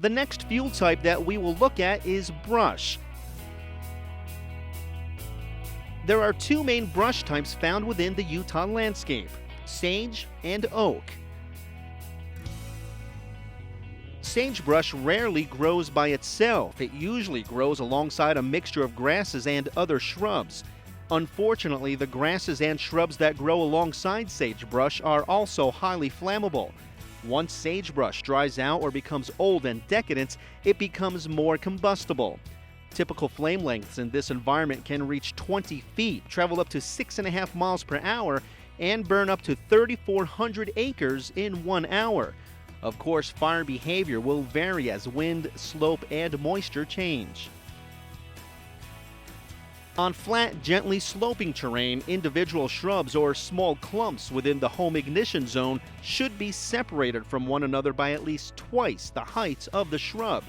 The next fuel type that we will look at is brush. There are two main brush types found within the Utah landscape: sage and oak. Sagebrush rarely grows by itself. It usually grows alongside a mixture of grasses and other shrubs. Unfortunately, the grasses and shrubs that grow alongside sagebrush are also highly flammable. Once sagebrush dries out or becomes old and decadent, it becomes more combustible. Typical flame lengths in this environment can reach 20 feet, travel up to 6.5 miles per hour, and burn up to 3,400 acres in 1 hour. Of course, fire behavior will vary as wind, slope, and moisture change. On flat, gently sloping terrain, individual shrubs or small clumps within the home ignition zone should be separated from one another by at least twice the height of the shrub.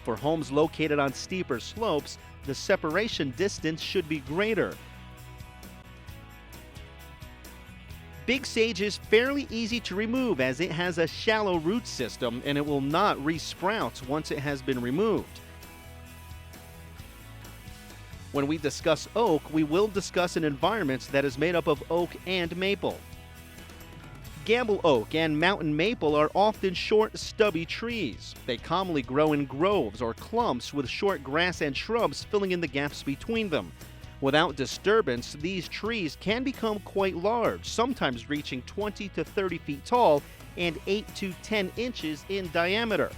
For homes located on steeper slopes, the separation distance should be greater. Big sage is fairly easy to remove as it has a shallow root system and it will not resprout once it has been removed. When we discuss oak, we will discuss an environment that is made up of oak and maple. Gamble oak and mountain maple are often short, stubby trees. They commonly grow in groves or clumps with short grass and shrubs filling in the gaps between them. Without disturbance, these trees can become quite large, sometimes reaching 20 to 30 feet tall and 8 to 10 inches in diameter.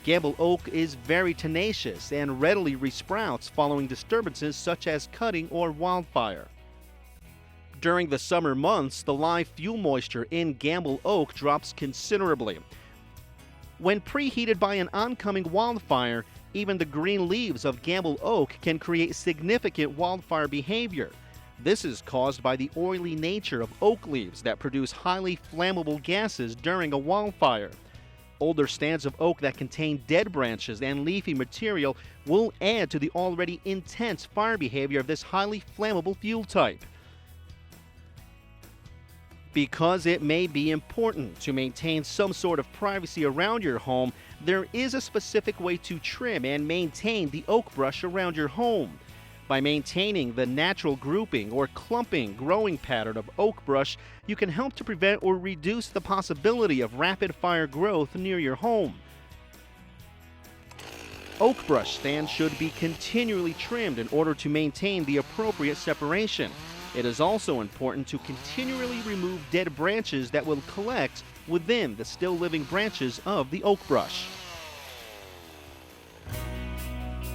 Gamble oak is very tenacious and readily resprouts following disturbances such as cutting or wildfire. During the summer months, the live fuel moisture in Gamble oak drops considerably. When preheated by an oncoming wildfire, even the green leaves of Gamble oak can create significant wildfire behavior. This is caused by the oily nature of oak leaves that produce highly flammable gases during a wildfire. Older stands of oak that contain dead branches and leafy material will add to the already intense fire behavior of this highly flammable fuel type. Because it may be important to maintain some sort of privacy around your home, there is a specific way to trim and maintain the oak brush around your home. By maintaining the natural grouping or clumping growing pattern of oak brush, you can help to prevent or reduce the possibility of rapid fire growth near your home. Oak brush stands should be continually trimmed in order to maintain the appropriate separation. It is also important to continually remove dead branches that will collect within the still living branches of the oak brush.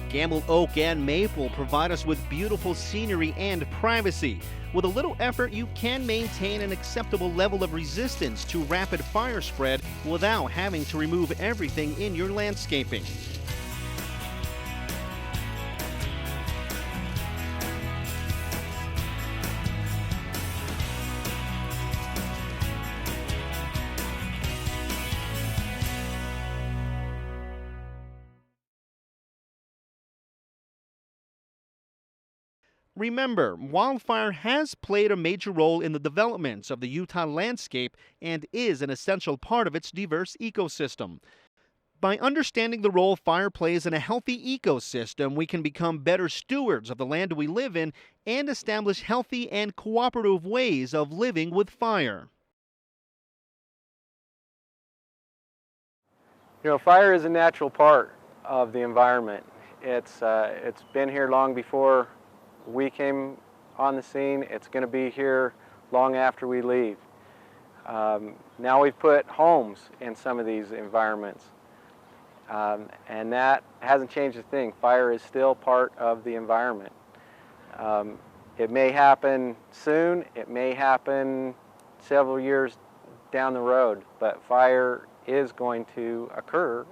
Gamble oak and maple provide us with beautiful scenery and privacy. With a little effort, you can maintain an acceptable level of resistance to rapid fire spread without having to remove everything in your landscaping. Remember, wildfire has played a major role in the development of the Utah landscape and is an essential part of its diverse ecosystem. By understanding the role fire plays in a healthy ecosystem, we can become better stewards of the land we live in and establish healthy and cooperative ways of living with fire. You know, fire is a natural part of the environment. It's been here long before we came on the scene. It's going to be here long after we leave. Now we've put homes in some of these environments, and that hasn't changed a thing. Fire is still part of the environment. It may happen soon, it may happen several years down the road, but fire is going to occur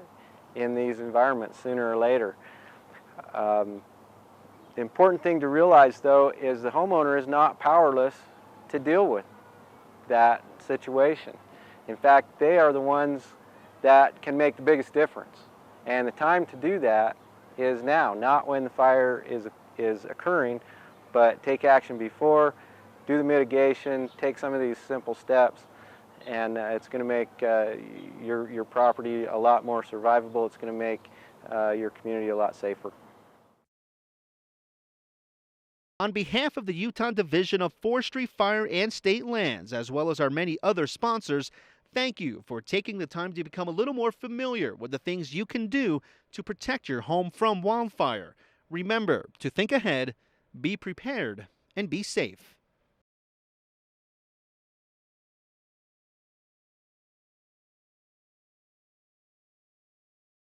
in these environments sooner or later. The important thing to realize, though, is the homeowner is not powerless to deal with that situation. In fact, they are the ones that can make the biggest difference. And the time to do that is now, not when the fire is occurring, but take action before, do the mitigation, take some of these simple steps, and it's going to make your property a lot more survivable. It's going to make your community a lot safer. On behalf of the Utah Division of Forestry, Fire, and State Lands, as well as our many other sponsors, thank you for taking the time to become a little more familiar with the things you can do to protect your home from wildfire. Remember to think ahead, be prepared, and be safe.